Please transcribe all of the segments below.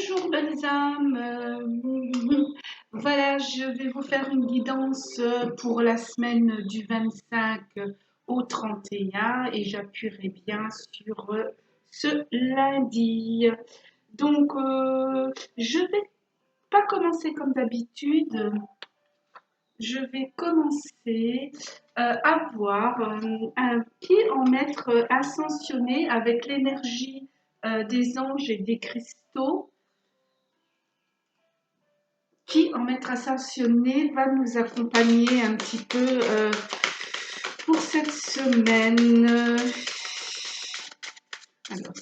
Bonjour belles âmes, voilà, je vais vous faire une guidance pour la semaine du 25 au 31 et j'appuierai bien sur ce lundi. Donc, je vais pas commencer comme d'habitude, je vais commencer à voir qui en maître ascensionné avec l'énergie des anges et des cristaux. Qui en maître ascensionné va nous accompagner un petit peu pour cette semaine. Alors,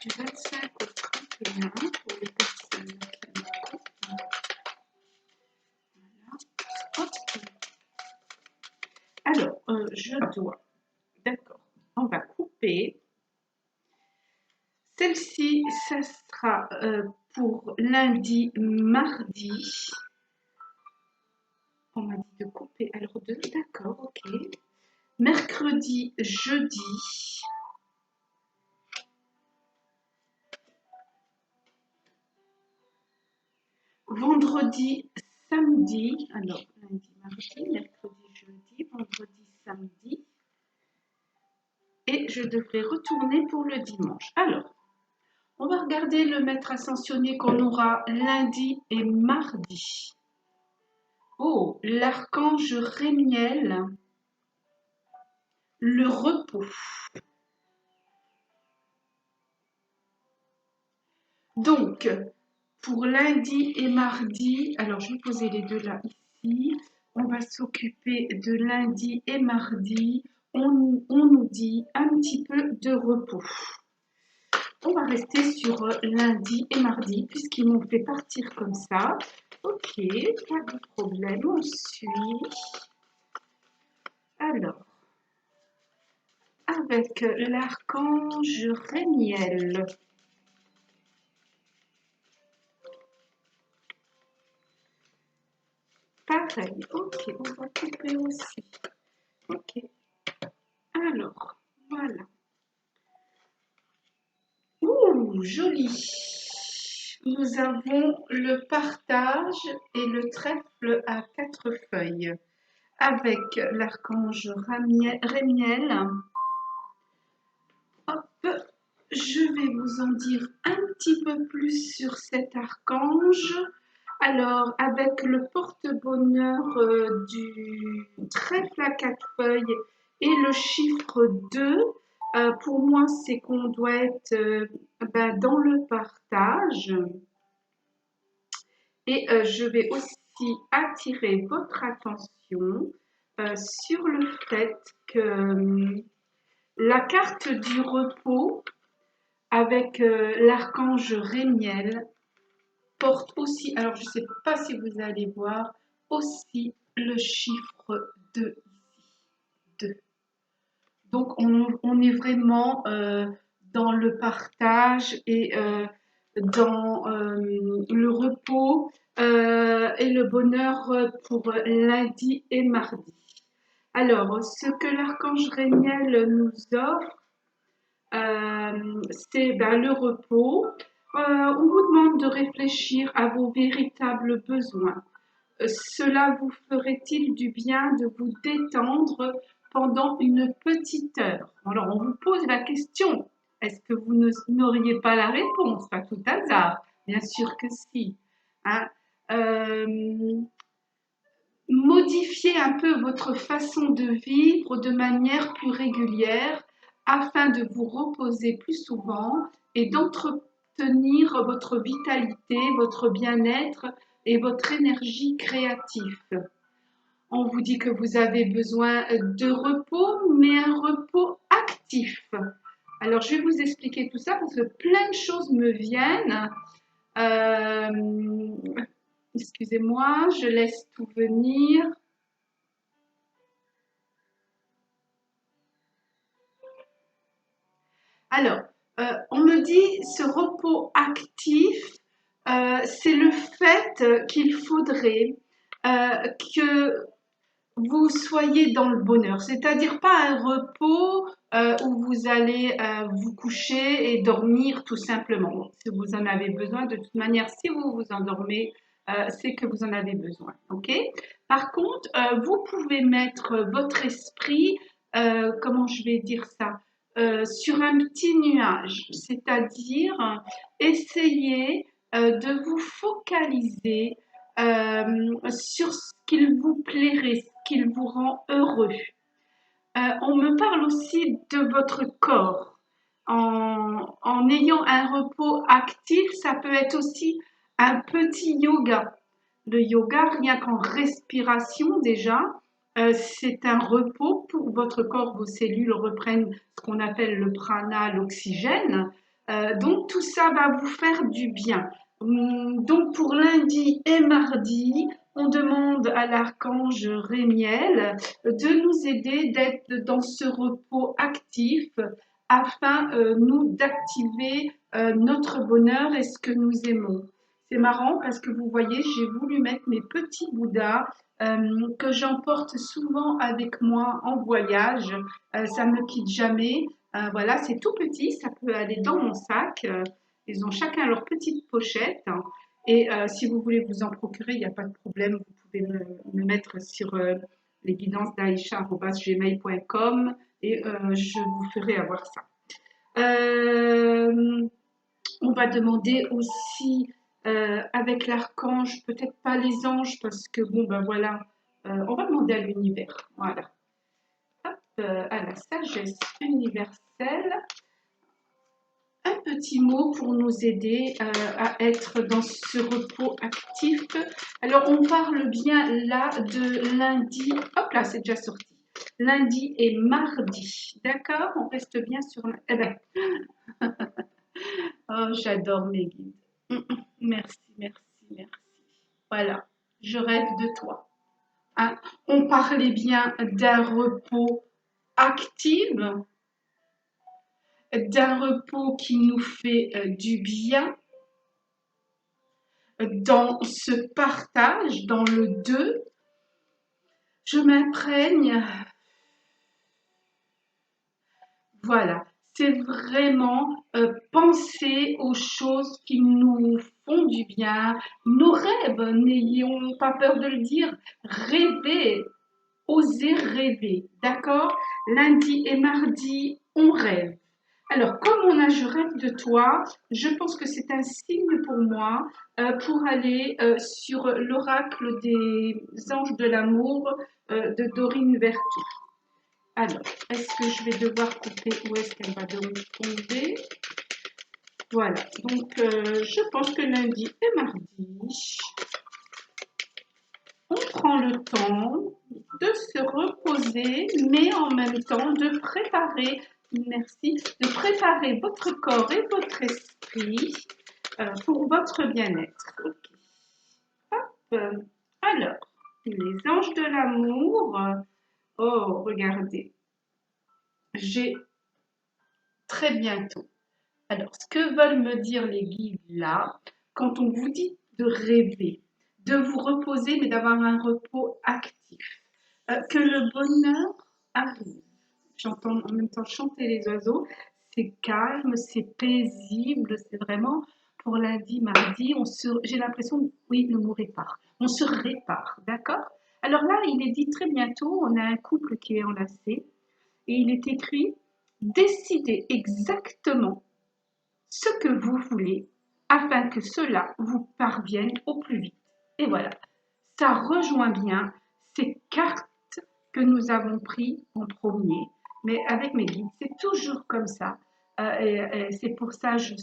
du 25 au 31 pour les personnes qui voilà. Alors, je dois, d'accord, on va couper. Celle-ci, ça sera pour lundi, mardi. On m'a dit de couper alors deux, d'accord, ok. Mercredi, jeudi. Vendredi, samedi. Alors, lundi, mardi, mercredi, jeudi, vendredi, samedi. Et je devrais retourner pour le dimanche. Alors, on va regarder le maître ascensionné qu'on aura lundi et mardi. Oh, l'archange Rémiel, le repos. Donc, pour lundi et mardi, alors je vais poser les deux là ici. On va s'occuper de lundi et mardi. On nous dit un petit peu de repos. On va rester sur lundi et mardi puisqu'ils m'ont fait partir comme ça. Ok, pas de problème, on suit. Alors, avec l'archange Rémiel. Pareil, ok, on va couper aussi. Ok, alors, voilà. Ouh, joli. Nous avons le partage et le trèfle à 4 feuilles avec l'archange Rémiel. Hop, je vais vous en dire un petit peu plus sur cet archange. Alors, avec le porte-bonheur du trèfle à 4 feuilles et le chiffre 2, pour moi, c'est qu'on doit être dans le partage. Et je vais aussi attirer votre attention sur le fait que la carte du repos avec l'archange Rémiel porte aussi, alors je ne sais pas si vous allez voir, aussi le chiffre 2 ici, 2. Donc on est vraiment dans le partage et dans le repos et le bonheur pour lundi et mardi. Alors, ce que l'archange Rémiel nous offre, c'est le repos. On vous demande de réfléchir à vos véritables besoins. Cela vous ferait-il du bien de vous détendre pendant une petite heure? Alors, on vous pose la question. Est-ce que vous n'auriez pas la réponse? Pas tout hasard. Bien sûr que si. Hein. Modifiez un peu votre façon de vivre de manière plus régulière afin de vous reposer plus souvent et d'entretenir votre vitalité, votre bien-être et votre énergie créative. On vous dit que vous avez besoin de repos, mais un repos actif. Alors, je vais vous expliquer tout ça parce que plein de choses me viennent. Excusez-moi, je laisse tout venir. Alors, on me dit ce repos actif, c'est le fait qu'il faudrait que vous soyez dans le bonheur, c'est-à-dire pas un repos où vous allez vous coucher et dormir tout simplement. Si vous en avez besoin, de toute manière, si vous vous endormez, c'est que vous en avez besoin. Ok? Par contre, vous pouvez mettre votre esprit, comment je vais dire ça, sur un petit nuage, c'est-à-dire essayer de vous focaliser sur ce qu'il vous plairait, ce qu'il vous rend heureux. On me parle aussi de votre corps. En ayant un repos actif, ça peut être aussi un petit yoga. Le yoga, rien qu'en respiration déjà, c'est un repos pour votre corps, vos cellules reprennent ce qu'on appelle le prana, l'oxygène. Donc tout ça va vous faire du bien. Donc pour lundi et mardi, on demande à l'archange Rémiel de nous aider d'être dans ce repos actif afin nous d'activer notre bonheur et ce que nous aimons. C'est marrant parce que vous voyez, j'ai voulu mettre mes petits bouddhas que j'emporte souvent avec moi en voyage. Ça ne me quitte jamais. Voilà, c'est tout petit, ça peut aller dans mon sac. Ils ont chacun leur petite pochette. Et si vous voulez vous en procurer, il n'y a pas de problème. Vous pouvez me mettre sur les guidances d'Aïcha@gmail.com et je vous ferai avoir ça. Euh, on va demander aussi avec l'archange, peut-être pas les anges, parce que bon, ben voilà, on va demander à l'univers. Voilà. Hop, à la sagesse universelle. Un petit mot pour nous aider à être dans ce repos actif. Alors, on parle bien là de lundi. Hop là, c'est déjà sorti. Lundi et mardi. D'accord? On reste bien sur. Eh ben, oh, j'adore mes guides. Merci, merci, merci. Voilà, je rêve de toi. Hein. On parlait bien d'un repos actif, d'un repos qui nous fait du bien, dans ce partage, dans le deux. Je m'imprègne. Voilà, c'est vraiment penser aux choses qui nous font du bien, nos rêves, n'ayons pas peur de le dire, rêver, oser rêver, d'accord? Lundi et mardi, on rêve. Alors, comme on a Je rêve de toi, je pense que c'est un signe pour moi pour aller sur l'oracle des anges de l'amour de Dorine Vertou. Alors, est-ce que je vais devoir couper? Où est-ce qu'elle va donc tomber? Voilà, donc je pense que lundi et mardi, on prend le temps de se reposer, mais en même temps de préparer, merci, de préparer votre corps et votre esprit pour votre bien-être. Ok. Hop. Alors, les anges de l'amour. Oh, regardez, j'ai très bientôt. Alors, ce que veulent me dire les guides là, quand on vous dit de rêver, de vous reposer, mais d'avoir un repos actif, que le bonheur arrive. J'entends en même temps chanter les oiseaux, c'est calme, c'est paisible, c'est vraiment pour lundi, mardi, j'ai l'impression, oui, le mot répare, on se répare, d'accord? Alors là, il est dit très bientôt, on a un couple qui est enlacé, et il est écrit, décidez exactement ce que vous voulez afin que cela vous parvienne au plus vite. Et voilà, ça rejoint bien ces cartes que nous avons prises en premier, mais avec mes guides, c'est toujours comme ça. Et c'est pour ça que je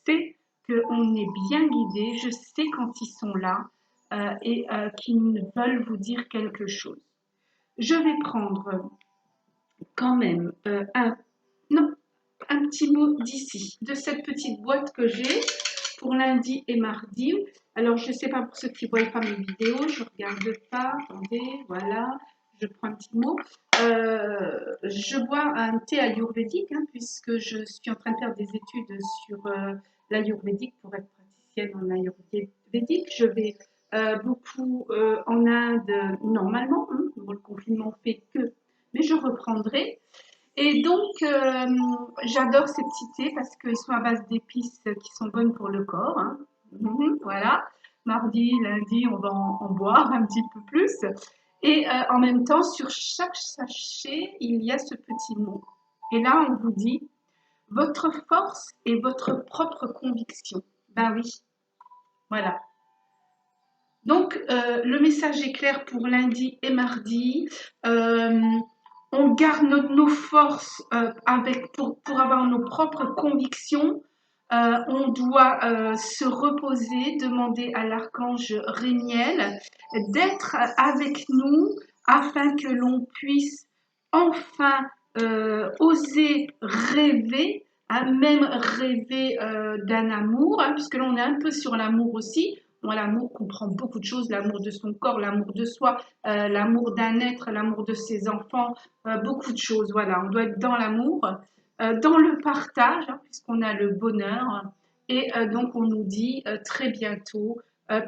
sais qu'on est bien guidé, je sais quand ils sont là et qu'ils veulent vous dire quelque chose. Je vais prendre quand même non, un petit mot d'ici, de cette petite boîte que j'ai pour lundi et mardi. Alors, je ne sais pas pour ceux qui ne voient pas mes vidéos, je ne regarde pas. Attendez, voilà, je prends un petit mot. Je bois un thé ayurvédique, hein, puisque je suis en train de faire des études sur l'ayurvédique pour être praticienne en ayurvédique. Je vais beaucoup en Inde, normalement, hein, bon, le confinement fait que, mais je reprendrai. Et donc, j'adore ces petits thés parce qu'ils sont à base d'épices qui sont bonnes pour le corps, hein. Voilà. Mardi, lundi, on va en boire un petit peu plus. Et en même temps, sur chaque sachet, il y a ce petit mot. Et là, on vous dit, votre force et votre propre conviction. Ben oui, voilà. Donc, le message est clair pour lundi et mardi. Euh, on garde nos forces pour avoir nos propres convictions. On doit se reposer, demander à l'archange Rémiel d'être avec nous afin que l'on puisse enfin oser rêver, hein, même rêver d'un amour, hein, puisque là on est un peu sur l'amour aussi. Bon, l'amour comprend beaucoup de choses, l'amour de son corps, l'amour de soi, l'amour d'un être, l'amour de ses enfants, beaucoup de choses. Voilà, on doit être dans l'amour, dans le partage, hein, puisqu'on a le bonheur. Et donc, on nous dit très bientôt,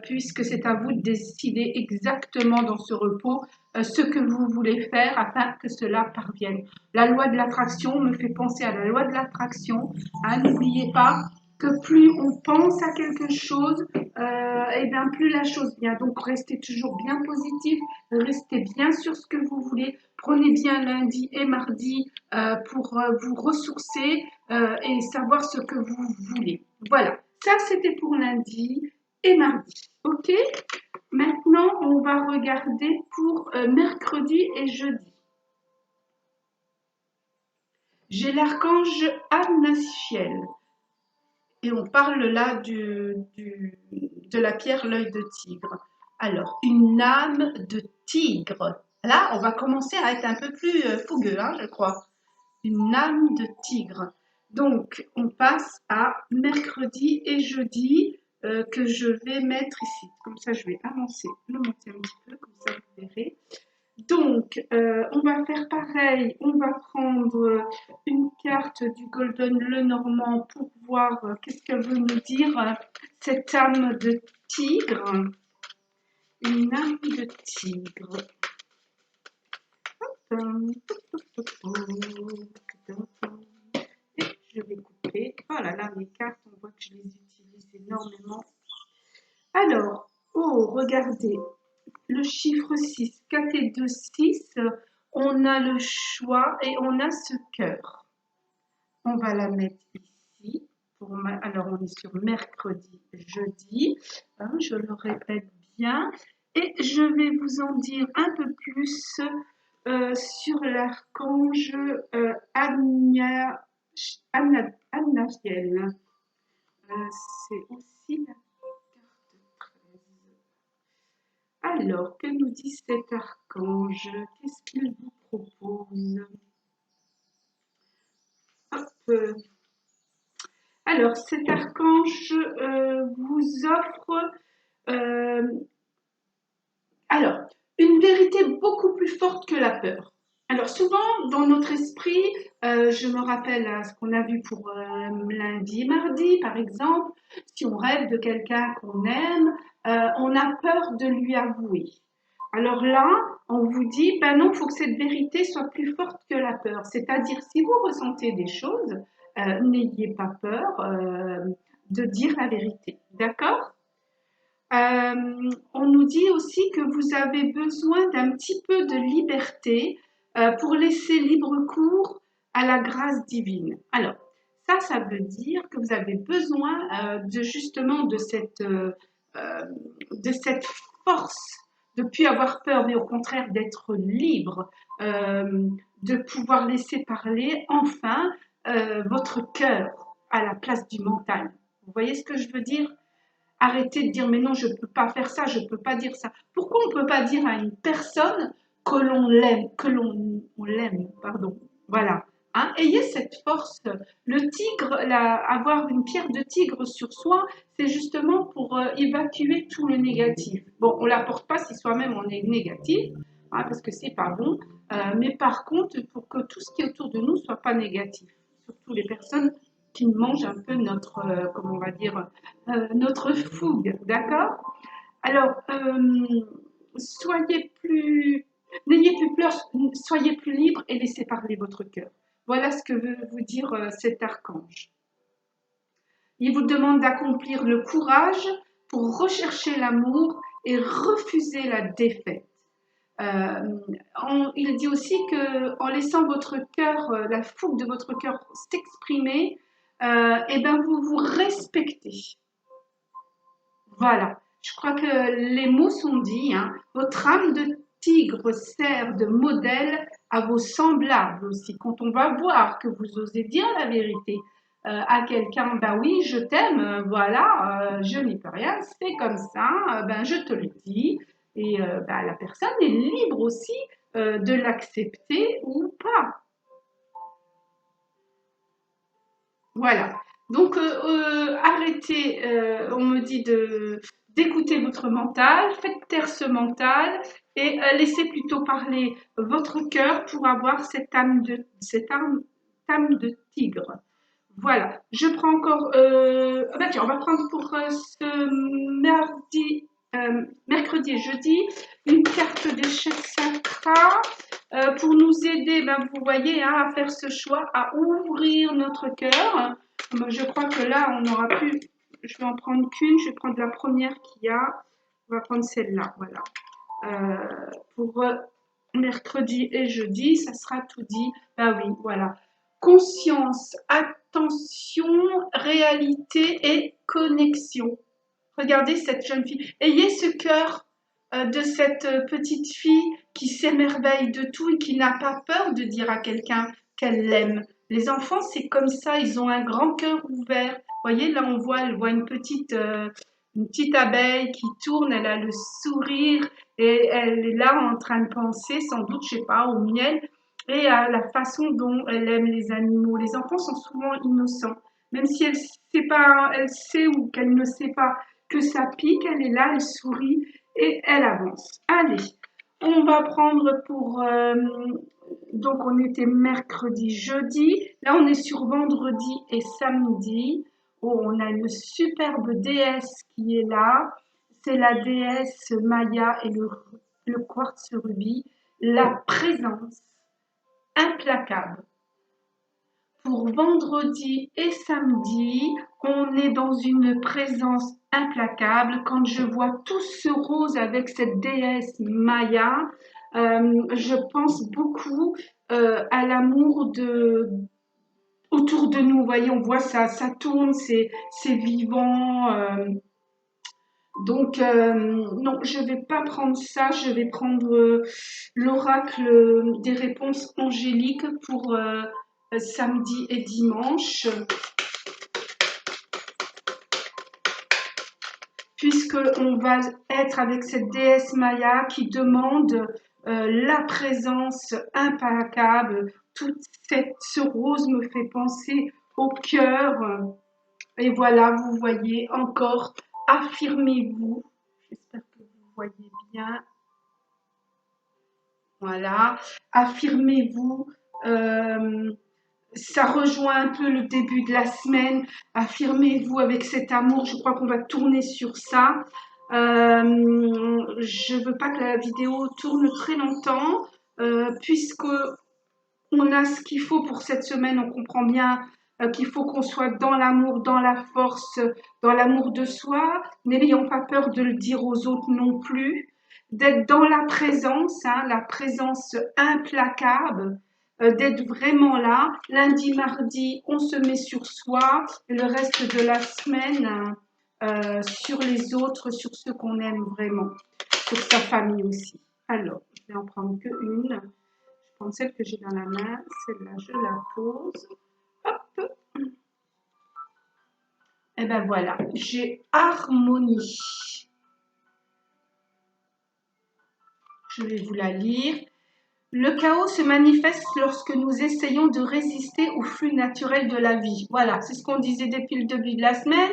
puisque c'est à vous de décider exactement dans ce repos ce que vous voulez faire afin que cela parvienne. La loi de l'attraction me fait penser à la loi de l'attraction. Hein, n'oubliez pas que plus on pense à quelque chose, et bien plus la chose vient. Donc restez toujours bien positif, restez bien sur ce que vous voulez. Prenez bien lundi et mardi pour vous ressourcer et savoir ce que vous voulez. Voilà, ça c'était pour lundi et mardi. Ok. Maintenant, on va regarder pour mercredi et jeudi. J'ai l'archange Amnachiel. Et on parle là de la pierre l'œil de tigre. Alors, une âme de tigre. Là, on va commencer à être un peu plus fougueux, hein, je crois. Une âme de tigre. Donc, on passe à mercredi et jeudi que je vais mettre ici. Comme ça, je vais avancer, le monter un petit peu, comme ça vous verrez. Donc, on va faire pareil. On va prendre une carte du Golden Lenormand pour voir qu'est-ce qu'elle veut nous dire cette âme de tigre. Une âme de tigre. Et je vais couper. Oh là là, mes cartes, on voit que je les utilise énormément. Alors, oh, regardez, le chiffre 6, 4 et 2, 6, on a le choix et on a ce cœur. On va la mettre ici. Alors, on est sur mercredi, jeudi. Hein, je le répète bien. Et je vais vous en dire un peu plus sur l'archange Annachiel. C'est aussi la carte 13. Alors, que nous dit cet archange? Qu'est-ce qu'il vous propose? Hop. Alors, cet archange vous offre euh, alors une vérité beaucoup plus forte que la peur. Alors, souvent, dans notre esprit, je me rappelle à ce qu'on a vu pour lundi et mardi, par exemple, si on rêve de quelqu'un qu'on aime, on a peur de lui avouer. Alors là, on vous dit, ben non, il faut que cette vérité soit plus forte que la peur. C'est-à-dire, si vous ressentez des choses, n'ayez pas peur de dire la vérité. D'accord? On nous dit aussi que vous avez besoin d'un petit peu de liberté pour laisser libre cours à la grâce divine. Alors, ça veut dire que vous avez besoin de justement de cette force de ne plus avoir peur, mais au contraire d'être libre, de pouvoir laisser parler enfin votre cœur à la place du mental. Vous voyez ce que je veux dire? Arrêtez de dire mais non, je ne peux pas faire ça, je ne peux pas dire ça. Pourquoi on ne peut pas dire à une personne que l'on l'aime, on l'aime, pardon. Voilà. Hein, ayez cette force. Le tigre, avoir une pierre de tigre sur soi, c'est justement pour évacuer tout le négatif. Bon, on ne la porte pas si soi-même on est négatif, hein, parce que c'est pas bon. Mais par contre, pour que tout ce qui est autour de nous soit pas négatif, surtout les personnes qui mangent un peu notre, comment on va dire, notre fougue, d'accord? Alors, soyez plus, n'ayez plus peur, soyez plus libre et laissez parler votre cœur. Voilà ce que veut vous dire cet archange. Il vous demande d'accomplir le courage pour rechercher l'amour et refuser la défaite. Il dit aussi que en laissant votre cœur, la fougue de votre cœur s'exprimer, et ben vous vous respectez. Voilà, je crois que les mots sont dits, hein. Votre âme de tigre sert de modèle à vos semblables aussi. Quand on va voir que vous osez dire la vérité à quelqu'un, ben oui, je t'aime, voilà, je n'y peux rien, c'est comme ça, ben je te le dis. Et ben, la personne est libre aussi de l'accepter ou pas. Voilà. Donc, arrêtez, on me dit d'écouter votre mental, faites taire ce mental et laissez plutôt parler votre cœur pour avoir cette âme de tigre. Voilà. Je prends encore. Ah bah tiens, on va prendre pour ce mercredi et jeudi une carte d'échec sacra pour nous aider, ben, vous voyez, hein, à faire ce choix, à ouvrir notre cœur. Je crois que là, on n'aura plus. Je vais en prendre qu'une. Je vais prendre la première qu'il y a. On va prendre celle-là, voilà. Pour mercredi et jeudi, ça sera tout dit. Ben oui, voilà. Conscience, attention, réalité et connexion. Regardez cette jeune fille. Ayez ce cœur de cette petite fille qui s'émerveille de tout et qui n'a pas peur de dire à quelqu'un qu'elle l'aime. Les enfants, c'est comme ça, ils ont un grand cœur ouvert. Vous voyez, là, elle voit une petite abeille qui tourne, elle a le sourire et elle est là en train de penser, sans doute, je sais pas, au miel et à la façon dont elle aime les animaux. Les enfants sont souvent innocents, même si elle sait ou qu'elle ne sait pas que ça pique, elle est là, elle sourit et elle avance. Allez, on va prendre pour... donc on était mercredi, jeudi. Là on est sur vendredi et samedi. Oh, on a une superbe déesse qui est là. C'est la déesse Maya et le quartz rubis. La présence implacable. Pour vendredi et samedi, on est dans une présence implacable. Quand je vois tout ce rose avec cette déesse Maya, je pense beaucoup à l'amour autour de nous. Vous voyez, on voit ça, ça tourne, c'est vivant. Donc, non, je ne vais pas prendre ça, je vais prendre l'oracle des réponses angéliques pour samedi et dimanche, puisqu'on va être avec cette déesse Maya qui demande la présence implacable. Ce rose me fait penser au cœur. Et voilà, vous voyez encore, affirmez-vous. J'espère que vous voyez bien. Voilà, affirmez-vous. Ça rejoint un peu le début de la semaine. Affirmez-vous avec cet amour. Je crois qu'on va tourner sur ça. Je veux pas que la vidéo tourne très longtemps, puisque on a ce qu'il faut pour cette semaine. On comprend bien qu'il faut qu'on soit dans l'amour, dans la force, dans l'amour de soi. N'ayons pas peur de le dire aux autres non plus. D'être dans la présence, hein, la présence implacable, d'être vraiment là. Lundi, mardi, on se met sur soi. Et le reste de la semaine, sur les autres, sur ceux qu'on aime vraiment, sur sa famille aussi. Alors, je vais en prendre qu'une. Je prends celle que j'ai dans la main, celle-là, je la pose. Hop. Et ben voilà, j'ai harmonie. Je vais vous la lire. Le chaos se manifeste lorsque nous essayons de résister au flux naturel de la vie. Voilà, c'est ce qu'on disait depuis le début de la semaine.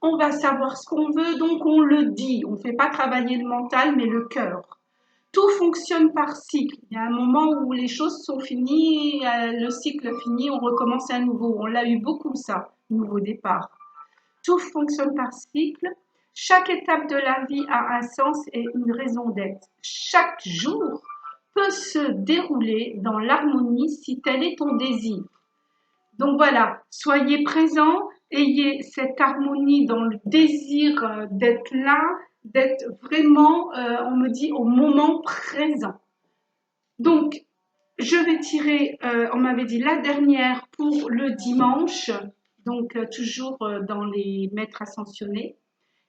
On va savoir ce qu'on veut, donc on le dit. On ne fait pas travailler le mental, mais le cœur. Tout fonctionne par cycle. Il y a un moment où les choses sont finies, le cycle fini, on recommence à nouveau. On l'a eu beaucoup ça, nouveau départ. Tout fonctionne par cycle. Chaque étape de la vie a un sens et une raison d'être. Chaque jour peut se dérouler dans l'harmonie si tel est ton désir. Donc voilà, soyez présents, ayez cette harmonie dans le désir d'être là, d'être vraiment, on me dit, au moment présent. Donc, je vais tirer, on m'avait dit la dernière pour le dimanche, donc toujours dans les maîtres ascensionnés.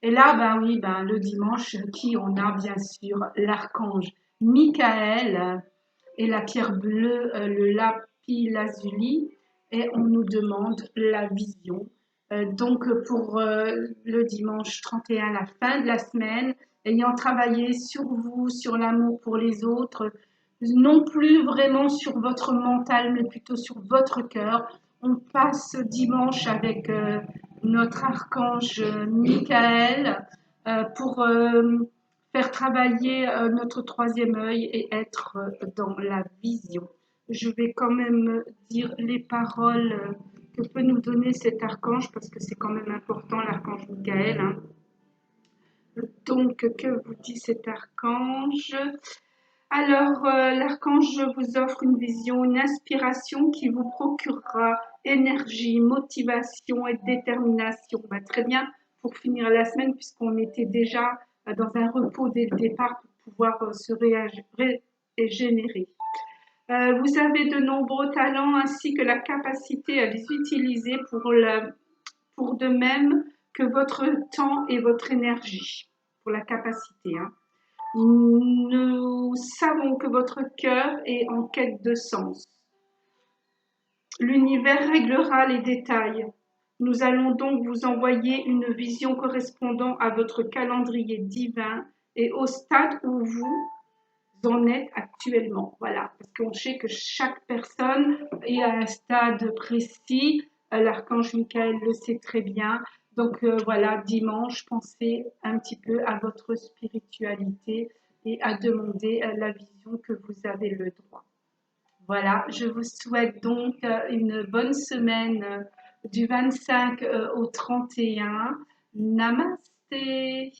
Et là, ben oui, ben, le dimanche, qui on a bien sûr l'archange Michael et la pierre bleue, le lapis lazuli, et on nous demande la vision. Donc pour le dimanche 31, la fin de la semaine, ayant travaillé sur vous, sur l'amour pour les autres, non plus vraiment sur votre mental, mais plutôt sur votre cœur. On passe dimanche avec notre archange Michael pour faire travailler notre troisième œil et être dans la vision. Je vais quand même dire les paroles que peut nous donner cet archange parce que c'est quand même important, l'archange Michael. Hein. Donc, que vous dit cet archange? Alors, l'archange vous offre une vision, une inspiration qui vous procurera énergie, motivation et détermination. Bah, très bien pour finir la semaine puisqu'on était déjà dans un repos dès le départ pour pouvoir se régénérer. Vous avez de nombreux talents ainsi que la capacité à les utiliser pour de même que votre temps et votre énergie, pour la capacité. Hein. Nous savons que votre cœur est en quête de sens. L'univers réglera les détails. Nous allons donc vous envoyer une vision correspondant à votre calendrier divin et au stade où vous en êtes actuellement. Voilà, parce qu'on sait que chaque personne est à un stade précis. L'archange Michael le sait très bien. Donc voilà, dimanche, pensez un petit peu à votre spiritualité et à demander la vision que vous avez le droit. Voilà, je vous souhaite donc une bonne semaine du 25 au 31. Namasté.